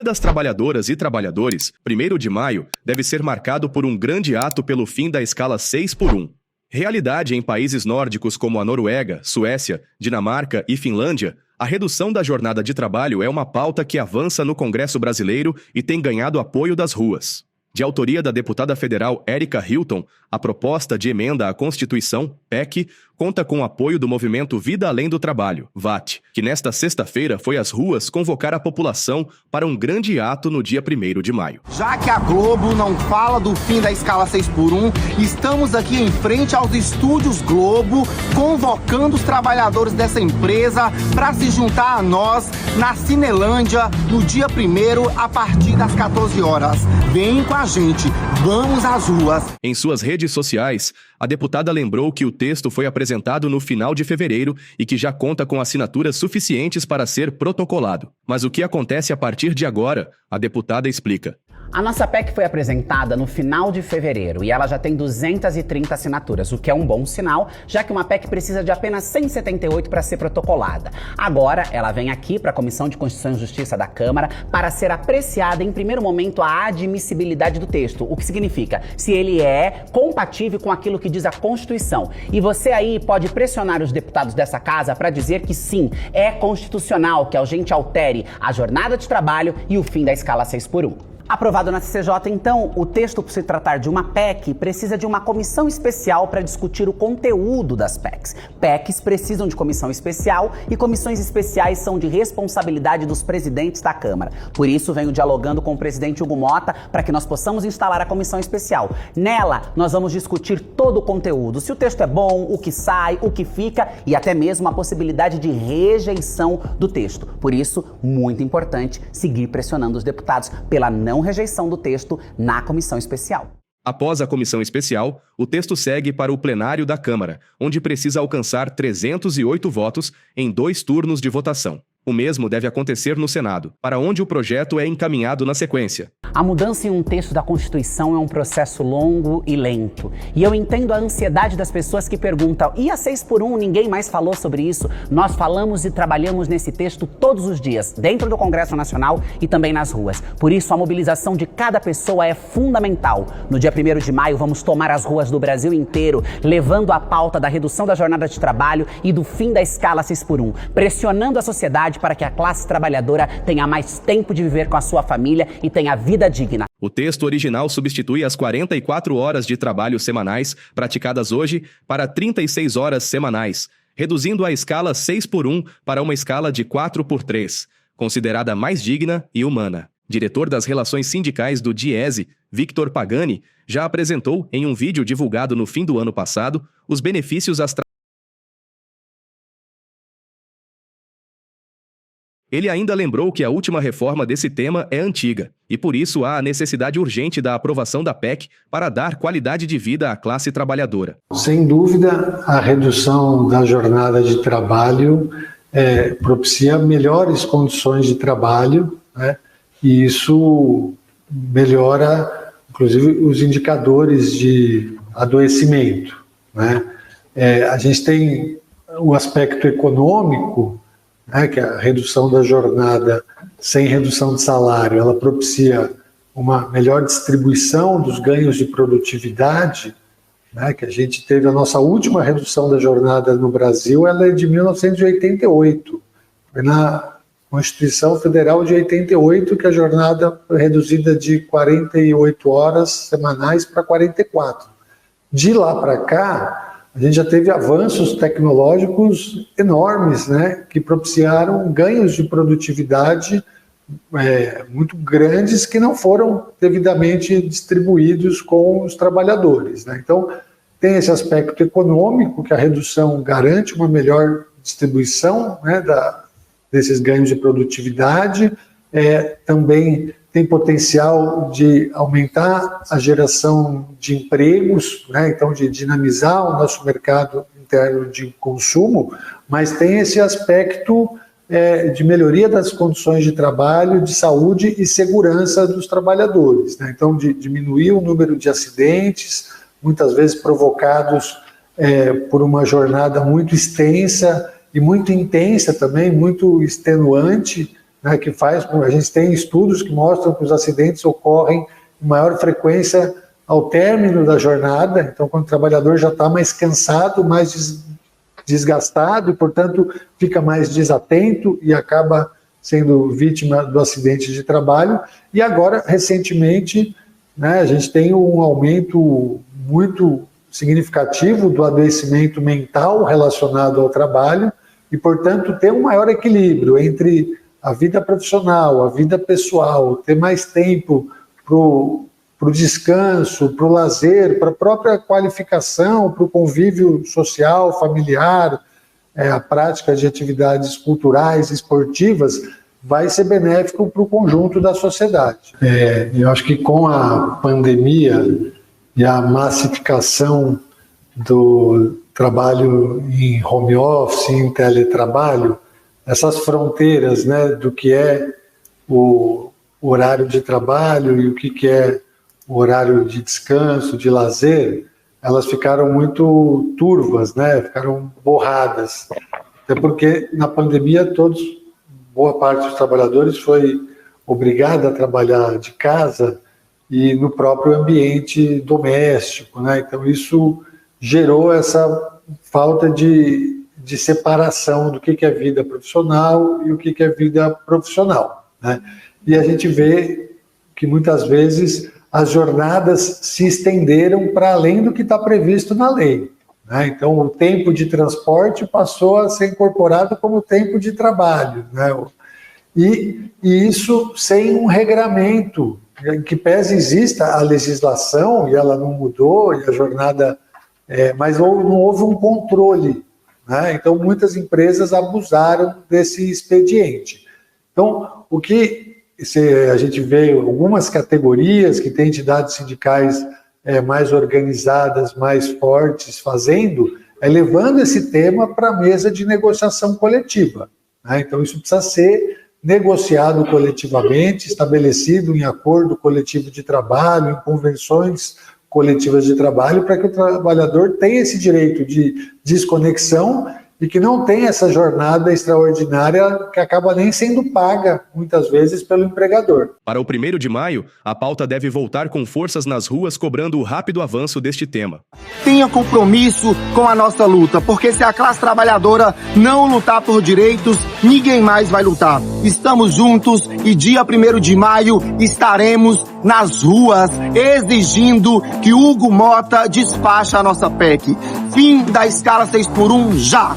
das trabalhadoras e trabalhadores, 1º de maio deve ser marcado por um grande ato pelo fim da escala 6x1. Realidade em países nórdicos como a Noruega, Suécia, Dinamarca e Finlândia, a redução da jornada de trabalho é uma pauta que avança no Congresso brasileiro e tem ganhado apoio das ruas. De autoria da deputada federal Érica Hilton, a proposta de emenda à Constituição, PEC, conta com o apoio do movimento Vida Além do Trabalho, VAT, que nesta sexta-feira foi às ruas convocar a população para um grande ato no dia 1º de maio. Já que a Globo não fala do fim da escala 6x1, estamos aqui em frente aos estúdios Globo, convocando os trabalhadores dessa empresa para se juntar a nós na Cinelândia no dia 1º a partir das 14 horas. Vem com a gente, vamos às ruas. Em suas redes sociais, a deputada lembrou que o texto foi apresentado no final de fevereiro e que já conta com assinaturas suficientes para ser protocolado. Mas o que acontece a partir de agora, a deputada explica. A nossa PEC foi apresentada no final de fevereiro e ela já tem 230 assinaturas, o que é um bom sinal, já que uma PEC precisa de apenas 178 para ser protocolada. Agora, ela vem aqui para a Comissão de Constituição e Justiça da Câmara para ser apreciada em primeiro momento a admissibilidade do texto, o que significa se ele é compatível com aquilo que diz a Constituição. E você aí pode pressionar os deputados dessa casa para dizer que sim, é constitucional que a gente altere a jornada de trabalho e o fim da escala 6x1. Aprovado na CCJ, então, o texto, por se tratar de uma PEC, precisa de uma comissão especial para discutir o conteúdo das PECs. PECs precisam de comissão especial e comissões especiais são de responsabilidade dos presidentes da Câmara. Por isso, venho dialogando com o presidente Hugo Mota para que nós possamos instalar a comissão especial. Nela, nós vamos discutir todo o conteúdo, se o texto é bom, o que sai, o que fica e até mesmo a possibilidade de rejeição do texto. Por isso, muito importante seguir pressionando os deputados pela não rejeição do texto na comissão especial. Após a comissão especial, o texto segue para o plenário da Câmara, onde precisa alcançar 308 votos em 2 turnos de votação. O mesmo deve acontecer no Senado, para onde o projeto é encaminhado na sequência. A mudança em um texto da Constituição é um processo longo e lento. E eu entendo a ansiedade das pessoas que perguntam, e a 6x1, ninguém mais falou sobre isso? Nós falamos e trabalhamos nesse texto todos os dias, dentro do Congresso Nacional e também nas ruas. Por isso, a mobilização de cada pessoa é fundamental. No dia 1º de maio, vamos tomar as ruas do Brasil inteiro, levando a pauta da redução da jornada de trabalho e do fim da escala 6x1, pressionando a sociedade para que a classe trabalhadora tenha mais tempo de viver com a sua família e tenha vida digna. O texto original substitui as 44 horas de trabalho semanais praticadas hoje para 36 horas semanais, reduzindo a escala 6x1 para uma escala de 4x3, considerada mais digna e humana. Diretor das Relações Sindicais do DIESE, Victor Pagani, já apresentou, em um vídeo divulgado no fim do ano passado, os benefícios às Ele ainda lembrou que a última reforma desse tema é antiga, e por isso há a necessidade urgente da aprovação da PEC para dar qualidade de vida à classe trabalhadora. Sem dúvida, a redução da jornada de trabalho propicia melhores condições de trabalho, né? E isso melhora, inclusive, os indicadores de adoecimento, né? A gente tem o aspecto econômico, que a redução da jornada sem redução de salário, ela propicia uma melhor distribuição dos ganhos de produtividade, que a gente teve a nossa última redução da jornada no Brasil, ela é de 1988. Foi na Constituição Federal de 88 que a jornada foi reduzida de 48 horas semanais para 44. De lá para cá, a gente já teve avanços tecnológicos enormes, que propiciaram ganhos de produtividade muito grandes que não foram devidamente distribuídos com os trabalhadores, Então, tem esse aspecto econômico, que a redução garante uma melhor distribuição desses ganhos de produtividade, também tem potencial de aumentar a geração de empregos, então de dinamizar o nosso mercado interno de consumo, mas tem esse aspecto de melhoria das condições de trabalho, de saúde e segurança dos trabalhadores, então de diminuir o número de acidentes, muitas vezes provocados por uma jornada muito extensa e muito intensa também, muito extenuante, né, que faz, a gente tem estudos que mostram que os acidentes ocorrem com maior frequência ao término da jornada, então quando o trabalhador já está mais cansado, mais desgastado e, portanto, fica mais desatento e acaba sendo vítima do acidente de trabalho. E agora, recentemente, né, a gente tem um aumento muito significativo do adoecimento mental relacionado ao trabalho e, portanto, ter um maior equilíbrio entre a vida profissional, a vida pessoal, ter mais tempo para o descanso, para o lazer, para a própria qualificação, para o convívio social, familiar, a prática de atividades culturais, esportivas, vai ser benéfico para o conjunto da sociedade. Eu acho que com a pandemia e a massificação do trabalho em home office, em teletrabalho, essas fronteiras, né, do que é o horário de trabalho e o que é o horário de descanso, de lazer, elas ficaram muito turvas, né, ficaram borradas. Até porque na pandemia boa parte dos trabalhadores foi obrigada a trabalhar de casa e no próprio ambiente doméstico, né? Então isso gerou essa falta de separação do que é vida profissional e o que é vida profissional, né? E a gente vê que muitas vezes as jornadas se estenderam para além do que está previsto na lei, né? Então o tempo de transporte passou a ser incorporado como tempo de trabalho, né? E isso sem um regramento, em que pese exista a legislação, e ela não mudou, e a jornada, mas não houve um controle, né? Então muitas empresas abusaram desse expediente. Então, o que a gente vê algumas categorias que têm entidades sindicais mais organizadas, mais fortes, fazendo, levando esse tema para a mesa de negociação coletiva, né? Então isso precisa ser negociado coletivamente, estabelecido em acordo coletivo de trabalho, em convenções coletivas de trabalho, para que o trabalhador tenha esse direito de desconexão e que não tenha essa jornada extraordinária que acaba nem sendo paga, muitas vezes, pelo empregador. Para o 1º de maio, a pauta deve voltar com forças nas ruas, cobrando o rápido avanço deste tema. Tenha compromisso com a nossa luta, porque se a classe trabalhadora não lutar por direitos, ninguém mais vai lutar. Estamos juntos e dia 1º de maio estaremos nas ruas exigindo que Hugo Mota despache a nossa PEC. Fim da escala 6x1 já!